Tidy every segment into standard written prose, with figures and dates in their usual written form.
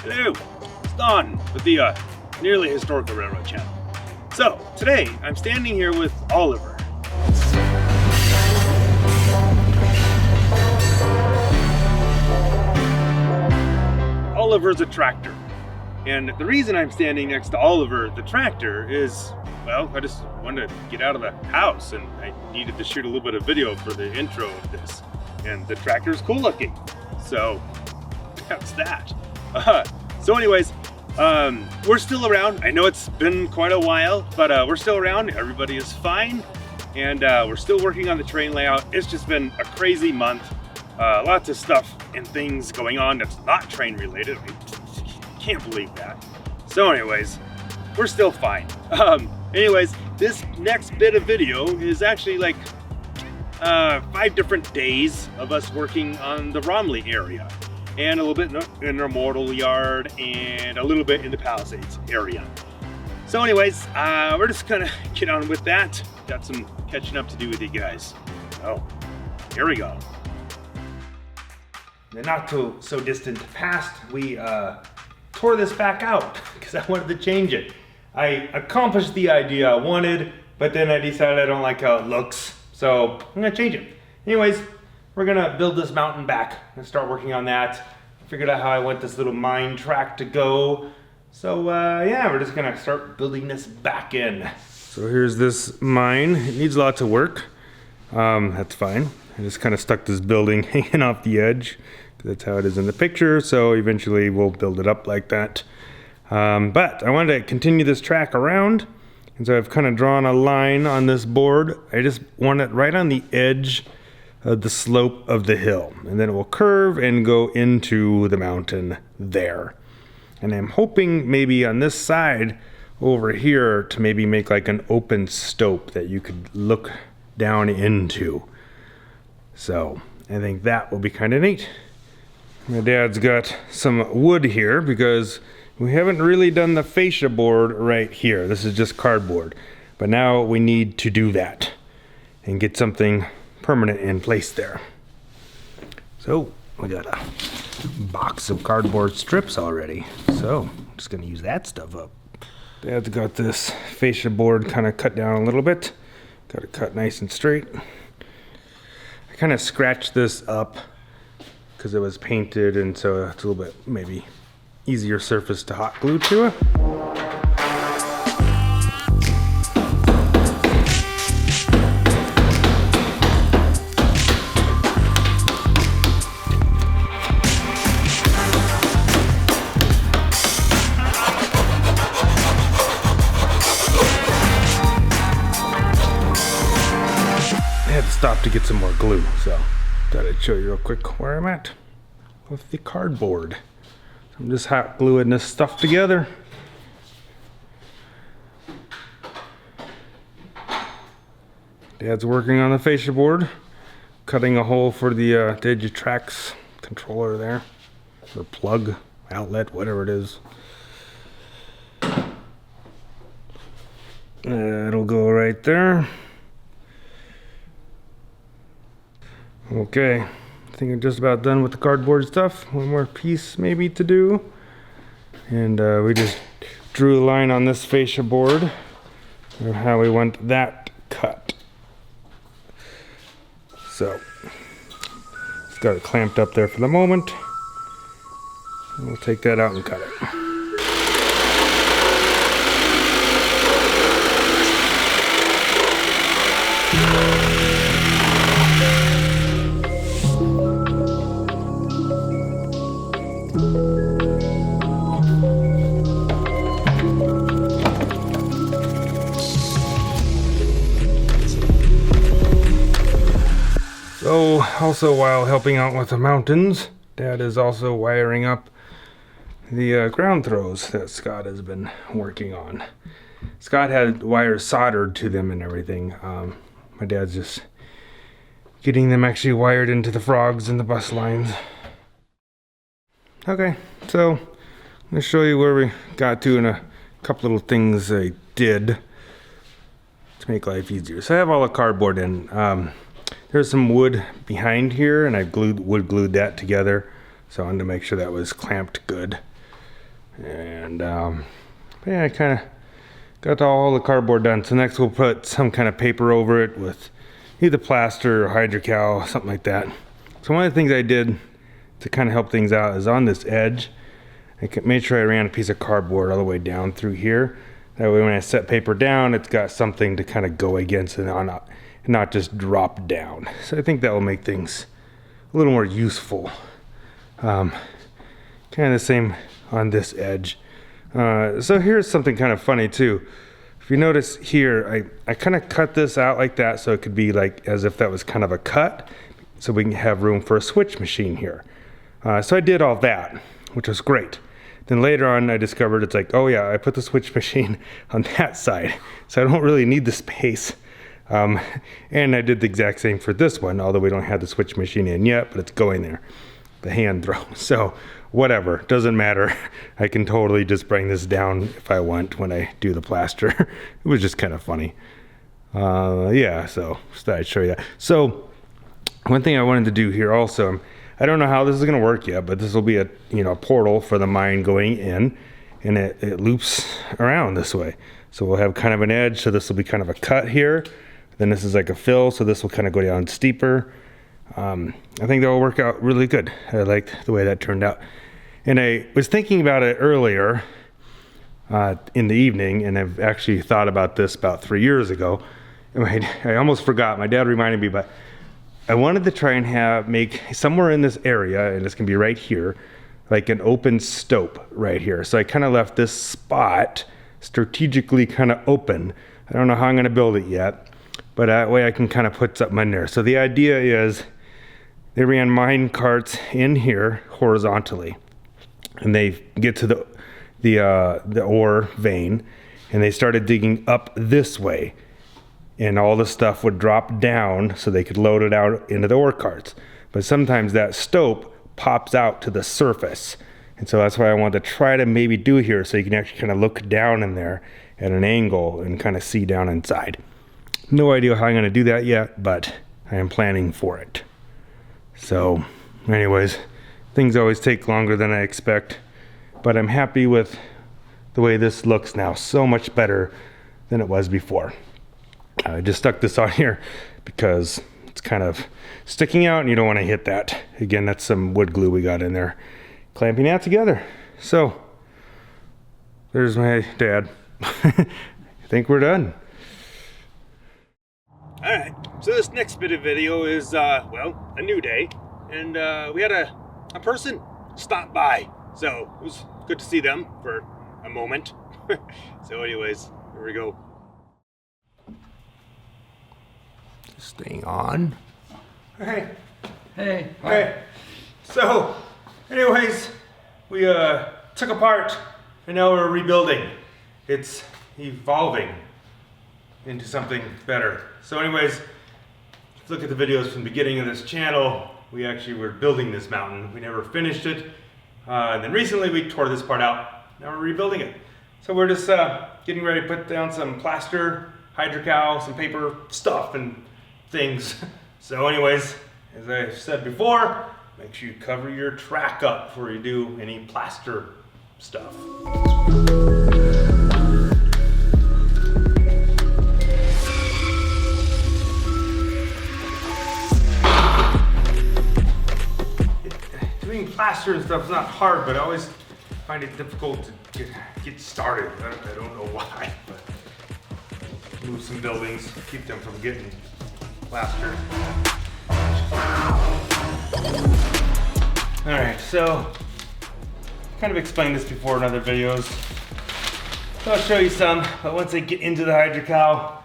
Hello, it's Don with the Nearly Historical Railroad channel. So, today I'm standing here with Oliver. Oliver's a tractor. And the reason I'm standing next to Oliver, the tractor, is, well, I just wanted to get out of the house and I needed to shoot a little bit of video for the intro of this. And the tractor's cool looking. So, that's that. So anyways, we're still around. I know it's been quite a while, but we're still around. Everybody is fine. And we're still working on the train layout. It's just been a crazy month. Lots of stuff and things going on that's not train related. I can't believe that. So anyways, we're still fine. Anyways, this next bit of video is actually like 5 different days of us working on the Romley area. And a little bit in the intermodal yard, and a little bit in the Palisades area. So anyways, we're just gonna get on with that. Got some catching up to do with you guys. Oh, here we go. In the not so distant past, we tore this back out because I wanted to change it. I accomplished the idea I wanted, but then I decided I don't like how it looks, so I'm gonna change it. Anyways, we're gonna build this mountain back and start working on that. Figured out how I want this little mine track to go. So yeah, we're just gonna start building this back in. So here's this mine. It needs lots of work. That's fine. I just kind of stuck this building hanging off the edge. That's how it is in the picture. So eventually we'll build it up like that. But I wanted to continue this track around. And so I've kind of drawn a line on this board. I just want it right on the edge the slope of the hill, and then it will curve and go into the mountain there. And I'm hoping maybe on this side over here to maybe make like an open stope that you could look down into. So I think that will be kind of neat. My dad's got some wood here because we haven't really done the fascia board right here. This is just cardboard, but now we need to do that and get something permanent in place there. So we got a box of cardboard strips already, so I'm just gonna use that stuff up. Dad's got this fascia board kind of cut down a little bit. Got it cut nice and straight. I kind of scratched this up because it was painted, and so it's a little bit maybe easier surface to hot glue to it. Stop to get some more glue, so thought I'd show you real quick where I'm at with the cardboard. So I'm just hot gluing this stuff together. Dad's working on the fascia board, cutting a hole for the Digitrax controller there, or plug, outlet, whatever it is. It'll go right there. Okay, I think I'm just about done with the cardboard stuff. One more piece maybe to do. And we just drew a line on this fascia board of how we want that cut. So, it's got it clamped up there for the moment. And we'll take that out and cut it. So, also while helping out with the mountains, Dad is also wiring up the ground throws that Scott has been working on. Scott had wires soldered to them and everything. My dad's just getting them actually wired into the frogs and the bus lines. Okay, so I'm going to show you where we got to and a couple little things I did to make life easier. So I have all the cardboard in. There's some wood behind here, and I wood glued that together. So I wanted to make sure that was clamped good. And yeah, I kind of got all the cardboard done. So next we'll put some kind of paper over it with either plaster or hydrocal, something like that. So one of the things I did to kind of help things out is on this edge, I made sure I ran a piece of cardboard all the way down through here. That way when I set paper down, it's got something to kind of go against and not just drop down. So I think that will make things a little more useful. Kind of the same on this edge. So here's something kind of funny too. If you notice here, I kind of cut this out like that so it could be like as if that was kind of a cut, so we can have room for a switch machine here. So I did all that, which was great. Then later on I discovered it's like, oh yeah, I put the switch machine on that side, so I don't really need the space. And I did the exact same for this one, although we don't have the switch machine in yet, but it's going there, the hand throw. So whatever, doesn't matter. I can totally just bring this down if I want when I do the plaster. It was just kind of funny. Yeah, so just thought I'd show you that. So one thing I wanted to do here also, I don't know how this is going to work yet, but this will be a portal for the mine going in, and it loops around this way. So we'll have kind of an edge, so this will be kind of a cut here. Then this is like a fill, so this will kind of go down steeper. I think that will work out really good. I liked the way that turned out. And I was thinking about it earlier in the evening, and I've actually thought about this about 3 years ago. And I almost forgot. My dad reminded me, but I wanted to try and make somewhere in this area, and this can be right here, like an open stope right here. So I kind of left this spot strategically kind of open. I don't know how I'm going to build it yet, but that way I can kind of put something in there. So the idea is they ran mine carts in here horizontally, and they get to the ore vein, and they started digging up this way, and all the stuff would drop down so they could load it out into the ore carts. But sometimes that stope pops out to the surface, and so that's why I want to try to maybe do here, so you can actually kind of look down in there at an angle and kind of see down inside. No idea how I'm going to do that yet, but I am planning for it. So anyways, things always take longer than I expect, but I'm happy with the way this looks now. So much better than it was before. I just stuck this on here because it's kind of sticking out and you don't want to hit that. Again, that's some wood glue we got in there, clamping that together. So there's my dad. I think we're done. All right, so this next bit of video is, well, a new day, and we had a person stop by, so it was good to see them for a moment. So anyways, here we go. Staying on. Hey. Hey. Okay, so anyways, we took apart, and now we're rebuilding. It's evolving into something better. So anyways, look at the videos from the beginning of this channel. We actually were building this mountain. We never finished it. And then recently we tore this part out. Now we're rebuilding it. So we're just getting ready to put down some plaster, hydrocal, some paper stuff and things. So anyways, as I said before, make sure you cover your track up before you do any plaster stuff. Plaster and stuff is not hard, but I always find it difficult to get started. I don't know why, but move some buildings, keep them from getting plastered. All right, so kind of explained this before in other videos. So I'll show you some, but once I get into the hydrocal,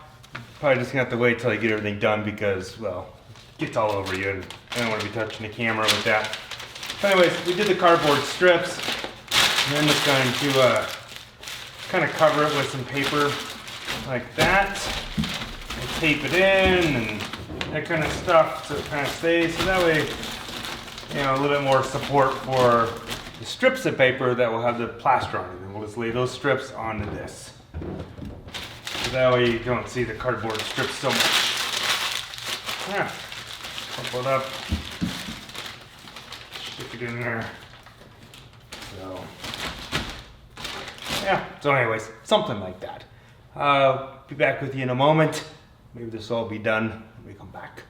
probably just gonna have to wait till I get everything done because, well, it gets all over you and I don't want to be touching the camera with that. Anyways, we did the cardboard strips, and I'm just going to kind of cover it with some paper like that, and tape it in, and that kind of stuff so it kind of stays. So that way, you know, a little bit more support for the strips of paper that will have the plaster on it. And we'll just lay those strips onto this. So that way you don't see the cardboard strips so much. Yeah, crumple it up. Stick it in there. So Yeah, so anyways, something like that. Be back with you in a moment. Maybe this will all be done when we come back.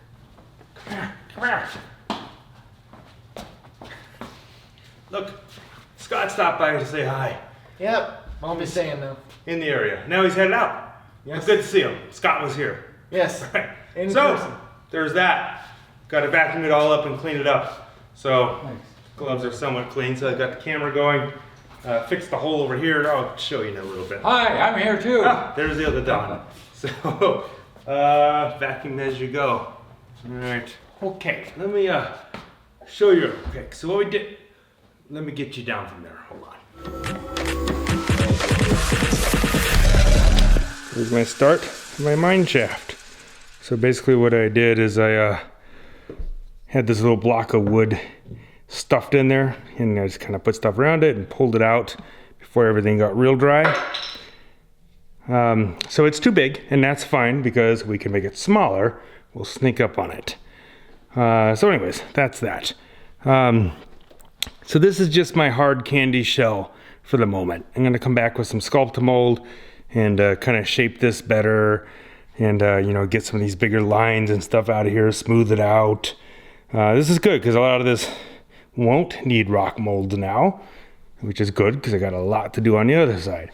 Come here, come here. Look, Scott stopped by to say hi. Yep, I'll be staying though. In the area. Now he's headed out. Yes. It's good to see him. Scott was here. Yes. Right. In So, person. there's that. Got to vacuum it all up and clean it up. So, Nice. gloves are somewhat clean, so I got the camera going. Fixed the hole over here. I'll show you in a little bit. Hi, I'm here too. Ah, there's the other Don. So, vacuum as you go. All right. Okay, let me show you. Okay, so what we did, let me get you down from there. Hold on. Here's my start, my mine shaft. So basically what I did is I had this little block of wood stuffed in there, and I just kind of put stuff around it and pulled it out before everything got real dry. So it's too big, and that's fine because we can make it smaller. We'll sneak up on it. So anyways, that's that. So this is just my hard candy shell for the moment. I'm gonna come back with some Sculpt-A-Mold and kind of shape this better and you know, get some of these bigger lines and stuff out of here, smooth it out. This is good because a lot of this won't need rock molds now, which is good because I got a lot to do on the other side.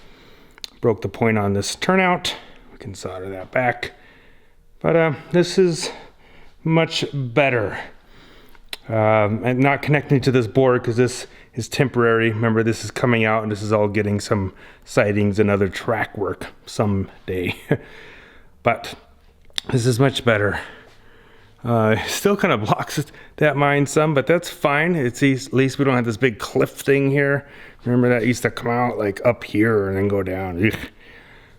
Broke the point on this turnout. We can solder that back. But this is much better. And not connecting to this board because this is temporary. Remember, this is coming out and this is all getting some sidings and other track work someday. But this is much better. Still kind of blocks that mine some, but that's fine. It's at least we don't have this big cliff thing here. Remember that used to come out like up here and then go down.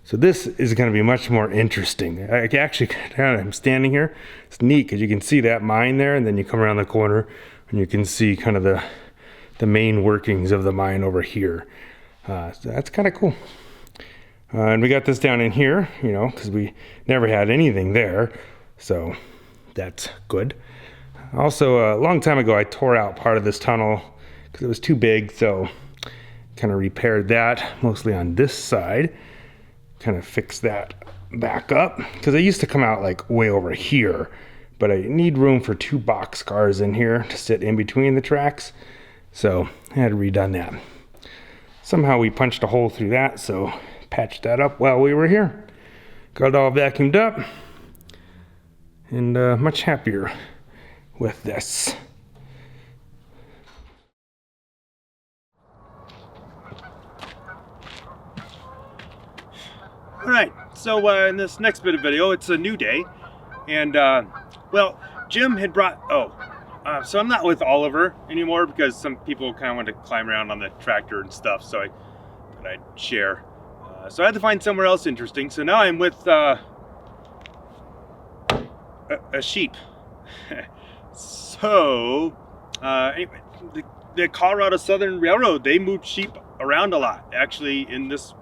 So this is going to be much more interesting. I actually, I'm standing here. It's neat because you can see that mine there, and then you come around the corner and you can see kind of the main workings of the mine over here. So that's kind of cool. And we got this down in here, you know, because we never had anything there. So that's good. Also, a long time ago, I tore out part of this tunnel because it was too big. So kind of repaired that mostly on this side. Kind of fix that back up because it used to come out like way over here, but I need room for 2 box cars in here to sit in between the tracks, so I had to redone that. Somehow we punched a hole through that, so patched that up while we were here. Got it all vacuumed up and much happier with this. All right, so in this next bit of video, it's a new day, and well, Jim had brought, so I'm not with Oliver anymore because some people kind of want to climb around on the tractor and stuff, so I thought I'd share. So I had to find somewhere else interesting, so now I'm with a sheep. So, anyway, the Colorado Southern Railroad, they moved sheep around a lot, actually, in this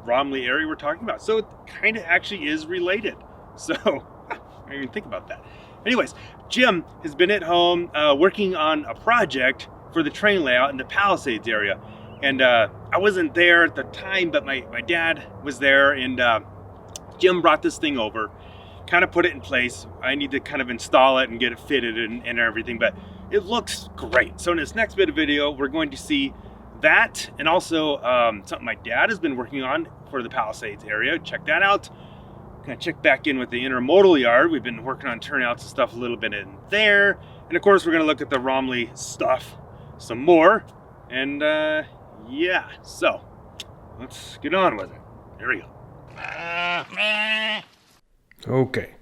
Romley area we're talking about. So it kind of actually is related. So I didn't even think about that. Anyways, Jim has been at home working on a project for the train layout in the Palisades area. And I wasn't there at the time, but my dad was there, and Jim brought this thing over, kind of put it in place. I need to kind of install it and get it fitted and everything, but it looks great. So in this next bit of video, we're going to see that, and also something my dad has been working on for the Palisades area. Check that out. Gonna check back in with the intermodal yard. We've been working on turnouts and stuff a little bit in there, and of course we're gonna look at the Romley stuff some more. And yeah, so let's get on with it. There we go. Okay,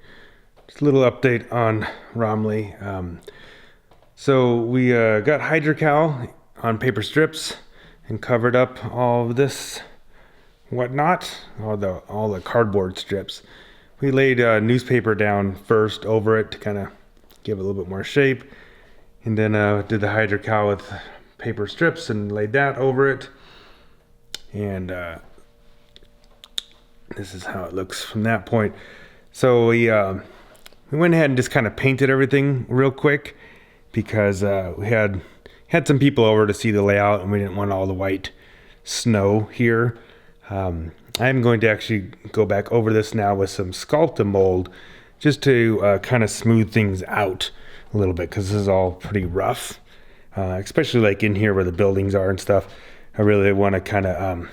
just a little update on Romley. So we got hydrocal on paper strips and covered up all of this whatnot, all the cardboard strips. We laid newspaper down first over it to kind of give it a little bit more shape, and then did the hydrocal with paper strips and laid that over it. And this is how it looks from that point. So we went ahead and just kind of painted everything real quick because we had some people over to see the layout, and we didn't want all the white snow here. I'm going to actually go back over this now with some Sculptamold just to kind of smooth things out a little bit, because this is all pretty rough, especially like in here where the buildings are and stuff. I really want to kind of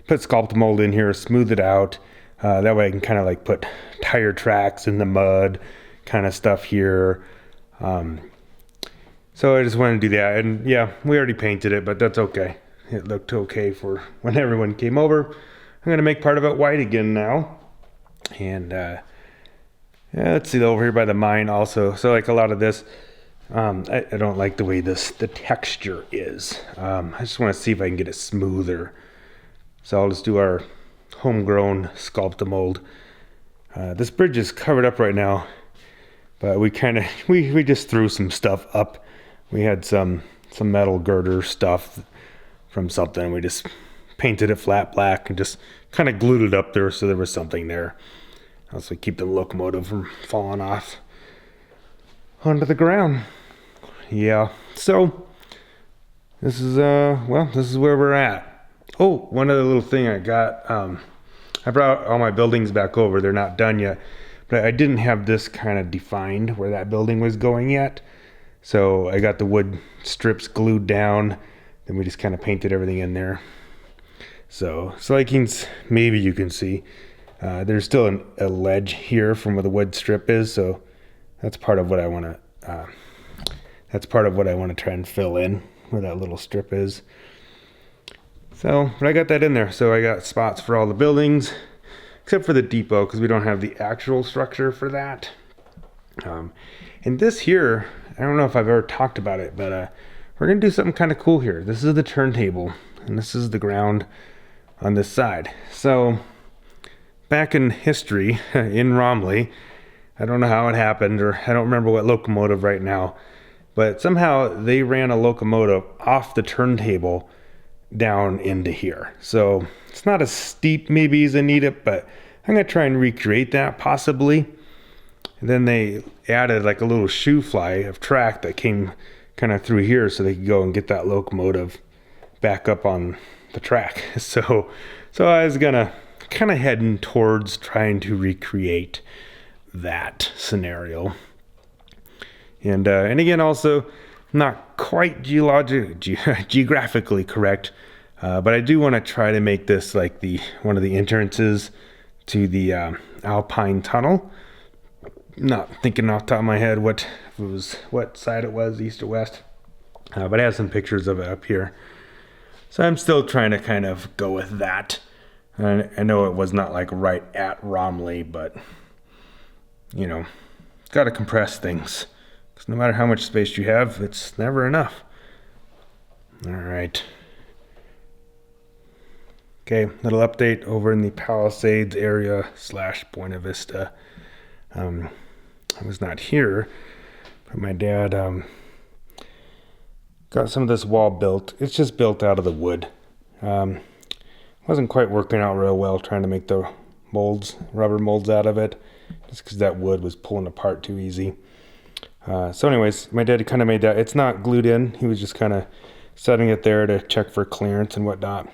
put Sculptamold in here, smooth it out. That way I can kind of like put tire tracks in the mud kind of stuff here. So I just wanted to do that. And yeah, we already painted it, but that's okay. It looked okay for when everyone came over. I'm going to make part of it white again now. And yeah, let's see over here by the mine also. So like a lot of this, I don't like the way the texture is. I just want to see if I can get it smoother. So I'll just do our homegrown Sculptamold. This bridge is covered up right now, but we just threw some stuff up. We had some metal girder stuff from something. We just painted it flat black and just kind of glued it up there so there was something there. Also keep the locomotive from falling off onto the ground. Yeah, so this is this is where we're at. Oh, one other little thing I got. I brought all my buildings back over. They're not done yet, but I didn't have this kind of defined where that building was going yet. So I got the wood strips glued down. Then we just kind of painted everything in there. So like maybe you can see, there's still a ledge here from where the wood strip is. So that's part of what I want to. That's part of what I want to try and fill in where that little strip is. So, but I got that in there. So I got spots for all the buildings, except for the depot, because we don't have the actual structure for that. And this here, I don't know if I've ever talked about it, but we're going to do something kind of cool here. This is the turntable, and this is the ground on this side. So, back in history, in Romley, I don't know how it happened, or I don't remember what locomotive right now, but somehow they ran a locomotive off the turntable down into here. So it's not as steep maybe as I need it, but I'm going to try and recreate that possibly. And then they added like a little shoe fly of track that came kind of through here so they could go and get that locomotive back up on the track. So I was going to kind of heading towards trying to recreate that scenario. And again, also not quite geographically correct, but I do want to try to make this like one of the entrances to the Alpine Tunnel. Not thinking off the top of my head what side it was, east or west, but I have some pictures of it up here. So I'm still trying to kind of go with that. And I know it was not like right at Romley, but got to compress things. Because no matter how much space you have, it's never enough. All right. Okay, little update over in the Palisades area / Buena Vista. I was not here, but my dad got some of this wall built. It's just built out of the wood. Wasn't quite working out real well trying to make the rubber molds out of it, just because that wood was pulling apart too easy. So anyways, my dad kind of made that. It's not glued in. He was just kind of setting it there to check for clearance and whatnot.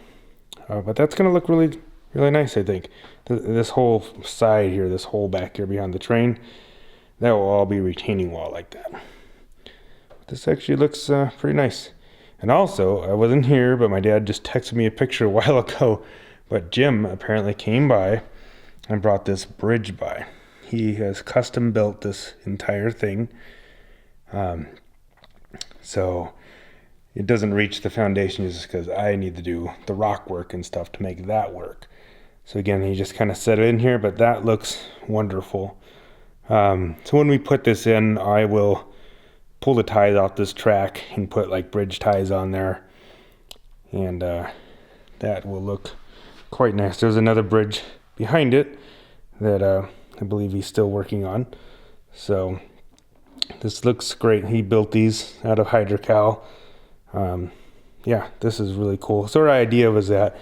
But that's going to look really, really nice, I think. This whole side here, this hole back here behind the train, that will all be retaining wall like that. But this actually looks pretty nice. And also, I wasn't here, but my dad just texted me a picture a while ago. But Jim apparently came by and brought this bridge by. He has custom built this entire thing. So it doesn't reach the foundation just because I need to do the rock work and stuff to make that work. So again, he just kind of set it in here, but that looks wonderful. So when we put this in, I will pull the ties off this track and put like bridge ties on there. And that will look quite nice. There's another bridge behind it that I believe he's still working on. So this looks great. He built these out of hydrocal. Yeah, this is really cool. So our idea was that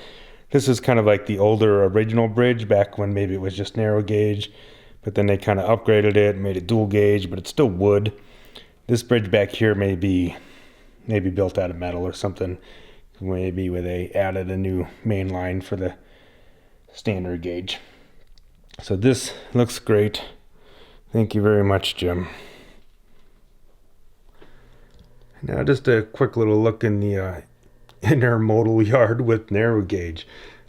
this is kind of like the older original bridge back when maybe it was just narrow gauge, but then they kind of upgraded it, made it dual gauge, but it's still wood. This bridge back here may be built out of metal or something, maybe where they added a new main line for the standard gauge. So this looks great. Thank you very much, Jim. Now just a quick little look in the intermodal yard with narrow gauge.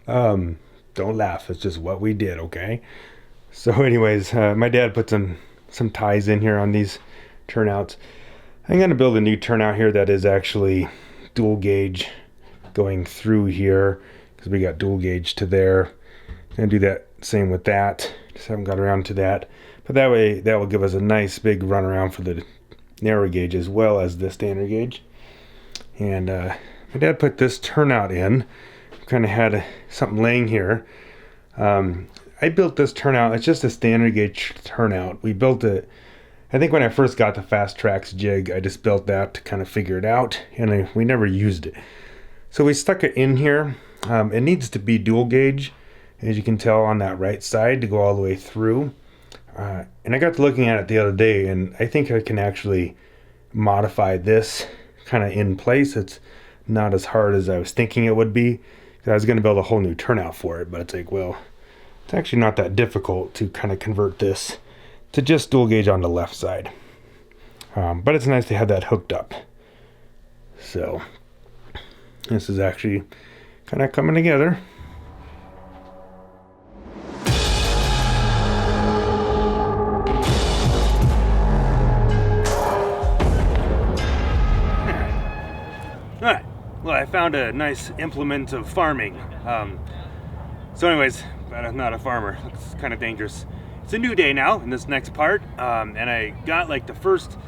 Don't laugh, it's just what we did, okay? So anyways, my dad put some ties in here on these turnouts. I'm going to build a new turnout here that is actually dual gauge going through here, because we got dual gauge to there. Going to do that same with that. Just haven't got around to that. But that way, that will give us a nice big runaround for the narrow gauge as well as the standard gauge. And my dad put this turnout in. Kind of had something laying here. I built this turnout. It's just a standard gauge turnout. We built it, I think when I first got the Fast Tracks jig, I just built that to kind of figure it out, and we never used it. So we stuck it in here. It needs to be dual gauge, as you can tell on that right side, to go all the way through. And I got to looking at it the other day, and I think I can actually modify this kind of in place. It's not as hard as I was thinking it would be. I was going to build a whole new turnout for it, but it's like, well, it's actually not that difficult to kind of convert this to just dual gauge on the left side. But it's nice to have that hooked up. So this is actually kind of coming together. Alright, well, I found a nice implement of farming. So anyways, I'm not a farmer. It's kind of dangerous. It's a new day now in this next part, and I got like the first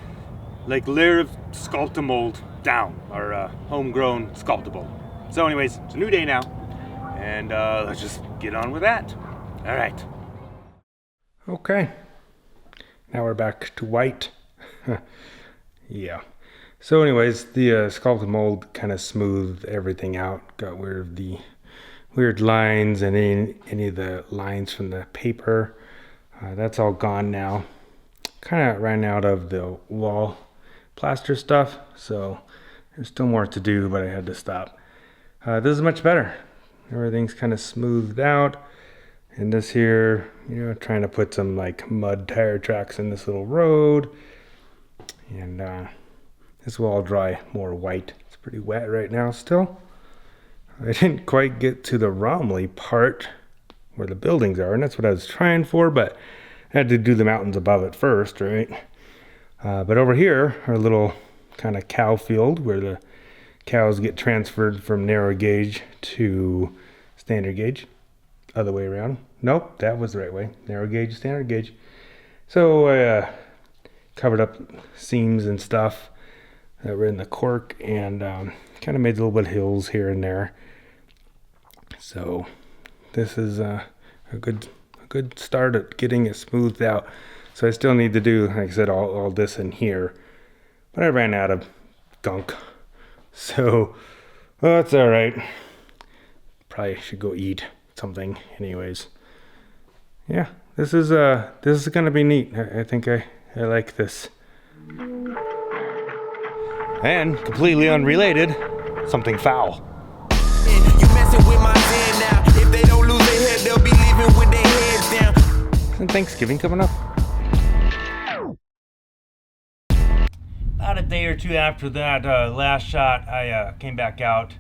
layer of Sculptamold down, or homegrown Sculptable. So anyways, it's a new day now, and let's just get on with that. All right. Okay. Now we're back to white. Yeah. So anyways, the Sculptamold kind of smoothed everything out. Got rid of the weird lines and any of the lines from the paper. That's all gone now. Kind of ran out of the wall plaster stuff, so there's still more to do, but I had to stop. This is much better. Everything's kind of smoothed out. And this here, trying to put some like mud tire tracks in this little road. And this will all dry more white. It's pretty wet right now still. I didn't quite get to the Romley part where the buildings are, and that's what I was trying for, but I had to do the mountains above it first, right? But over here, our little kind of cow field where the cows get transferred from narrow gauge to standard gauge. Other way around. Nope, that was the right way. Narrow gauge, standard gauge. So I covered up seams and stuff that were in the cork, and kind of made a little bit of hills here and there. So this is a good start at getting it smoothed out. So I still need to do, like I said, all this in here, but I ran out of gunk. So that's all right. Probably should go eat something anyways. Yeah, this is gonna be neat. I think I like this. And completely unrelated, something foul. You messing with my zen now. If they don't lose their head, they'll be leaving with their heads down. Isn't Thanksgiving coming up? About a day or two after that last shot, I came back out,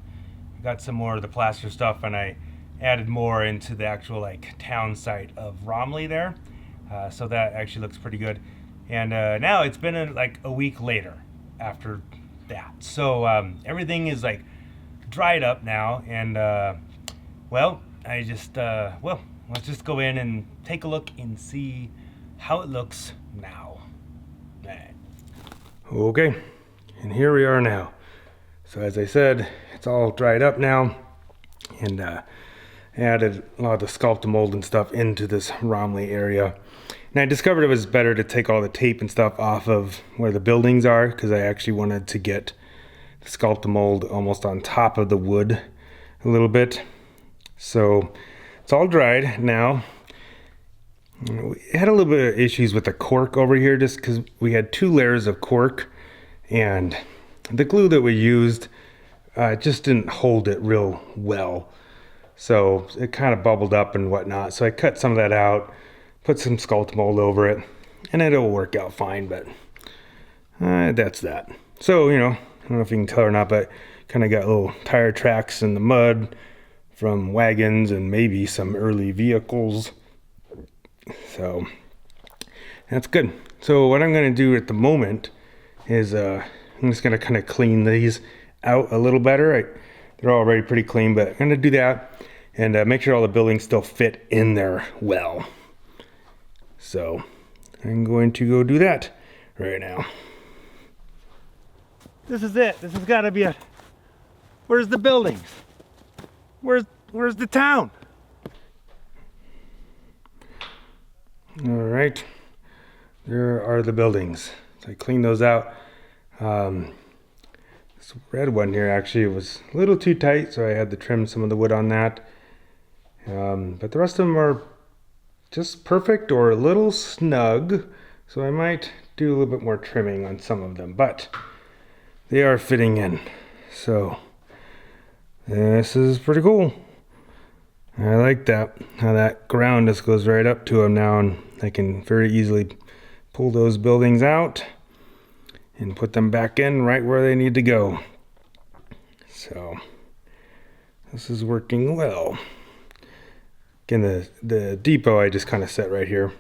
got some more of the plaster stuff, and I added more into the actual like town site of Romley there. So that actually looks pretty good. And now it's been like a week later after that. So everything is like dried up now, and well, I just let's just go in and take a look and see how it looks now. Right. Okay, and here we are now. So as I said, it's all dried up now, and added a lot of the Sculptamold and stuff into this Romley area. And I discovered it was better to take all the tape and stuff off of where the buildings are, because I actually wanted to get the Sculptamold almost on top of the wood a little bit. So it's all dried now. We had a little bit of issues with the cork over here, just because we had 2 layers of cork, and the glue that we used just didn't hold it real well. So it kind of bubbled up and whatnot. So I cut some of that out, put some sculpt mold over it, and it'll work out fine, but that's that. So, you know, I don't know if you can tell or not, but kind of got little tire tracks in the mud from wagons and maybe some early vehicles. So that's good. So what I'm going to do at the moment is I'm just going to kind of clean these out a little better. They're already pretty clean, but I'm going to do that and make sure all the buildings still fit in there well. So I'm going to go do that right now. This is it. This has got to be it. Where's the buildings? Where's the town? All right. There are the buildings. So I cleaned those out. This red one here actually was a little too tight, so I had to trim some of the wood on that. But the rest of them are just perfect or a little snug, so I might do a little bit more trimming on some of them, but they are fitting in. So this is pretty cool. I like that, how that ground just goes right up to them now, and I can very easily pull those buildings out and put them back in right where they need to go. So this is working well. Again, the depot I just kind of set right here.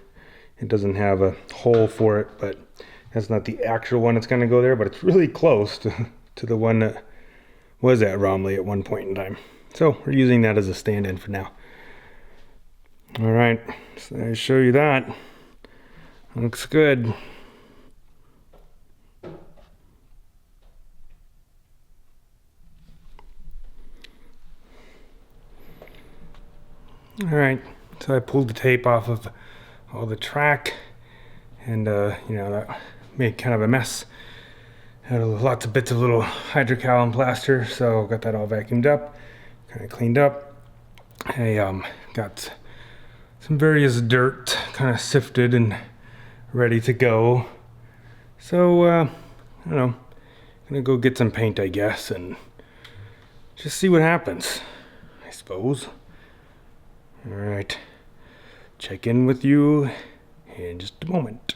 It doesn't have a hole for it, but that's not the actual one that's going to go there, but it's really close to the one that was at Romley at one point in time. So we're using that as a stand-in for now. All right, so I show you that. Looks good. All right, so I pulled the tape off of all the track, and you know, that made kind of a mess. Had lots of bits of little hydrocal and plaster, so got that all vacuumed up, kind of cleaned up. I got some various dirt kind of sifted and ready to go. So I don't know, gonna go get some paint, I guess, and just see what happens, I suppose. All right, check in with you in just a moment.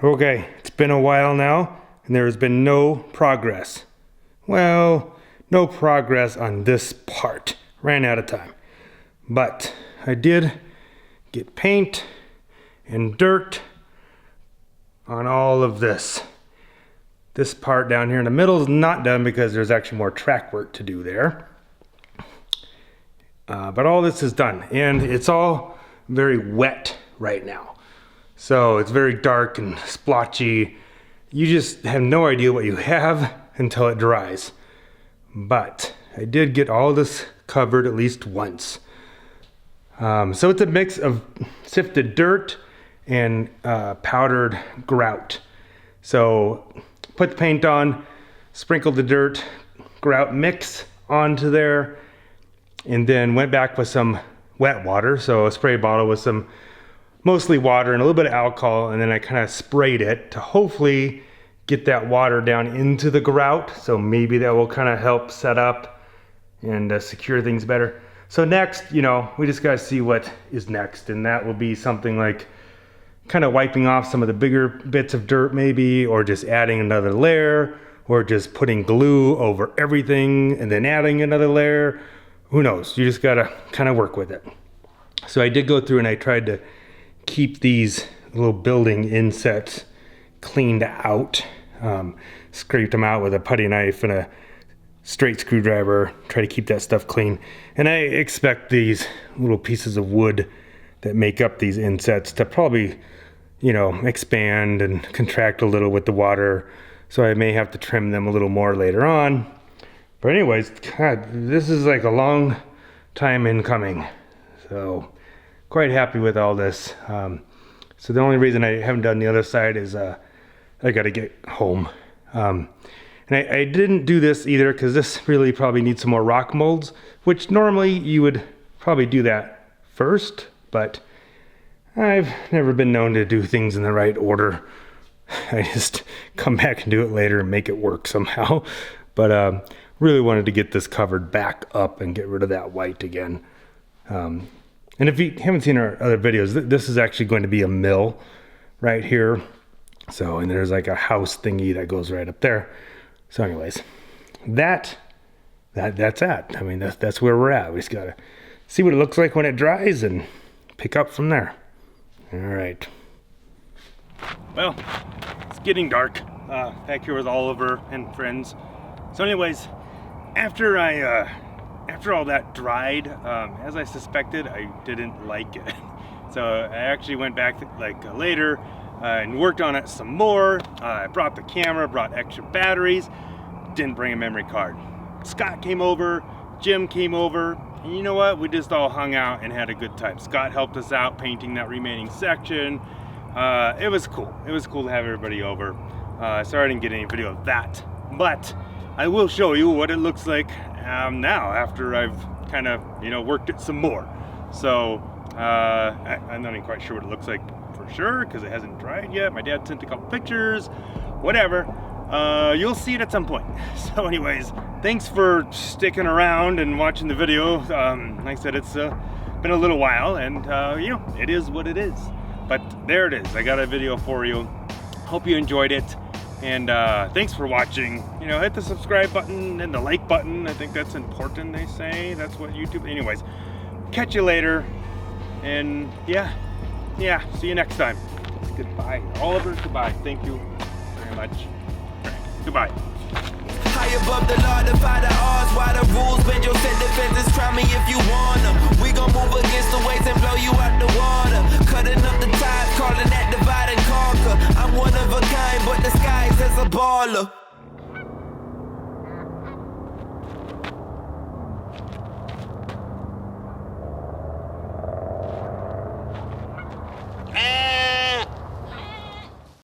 Okay, it's been a while now, and there has been no progress. Well, no progress on this part. Ran out of time. But I did get paint and dirt on all of this. This part down here in the middle is not done because there's actually more track work to do there. But all this is done, and it's all very wet right now. So it's very dark and splotchy. You just have no idea what you have until it dries. But I did get all this covered at least once. So it's a mix of sifted dirt and powdered grout. So put the paint on, sprinkle the dirt, grout mix onto there, and then went back with some wet water. So a spray bottle with some mostly water and a little bit of alcohol, and then I kind of sprayed it to hopefully get that water down into the grout. So maybe that will kind of help set up and secure things better. So next, you know, we just got to see what is next, and that will be something like kind of wiping off some of the bigger bits of dirt maybe, or just adding another layer, or just putting glue over everything and then adding another layer. Who knows? You just got to kind of work with it. So I did go through and I tried to keep these little building insets cleaned out. Scraped them out with a putty knife and a straight screwdriver, try to keep that stuff clean. And I expect these little pieces of wood that make up these insets to probably, you know, expand and contract a little with the water. So I may have to trim them a little more later on. But anyways, God, this is like a long time in coming. So quite happy with all this. So the only reason I haven't done the other side is I got to get home. And I didn't do this either because this really probably needs some more rock molds, which normally you would probably do that first, but I've never been known to do things in the right order. I just come back and do it later and make it work somehow. But really wanted to get this covered back up and get rid of that white again. And if you haven't seen our other videos, this is actually going to be a mill right here. So, and there's like a house thingy that goes right up there. So anyways, that's that. I mean, that's where we're at. We just gotta see what it looks like when it dries and pick up from there. All right. Well, it's getting dark back here with Oliver and friends. So anyways, after all that dried, as I suspected, I didn't like it. So I actually went back later and worked on it some more. I brought the camera, brought extra batteries, didn't bring a memory card. Scott came over, Jim came over, and you know what? We just all hung out and had a good time. Scott helped us out painting that remaining section. It was cool. It was cool to have everybody over. Sorry I didn't get any video of that, but I will show you what it looks like now after I've kind of, worked it some more. So I'm not even quite sure what it looks like for sure because it hasn't dried yet. My dad sent a couple pictures, whatever. You'll see it at some point. So anyways, thanks for sticking around and watching the video. Like I said, it's been a little while and it is what it is. But there it is. I got a video for you. Hope you enjoyed it. And thanks for watching. Hit the subscribe button and the like button. I think that's important, they say. That's what YouTube... Anyways, catch you later. And yeah, see you next time. Goodbye. Oliver, goodbye. Thank you very much. Goodbye. High above the law, defy the odds, why the rules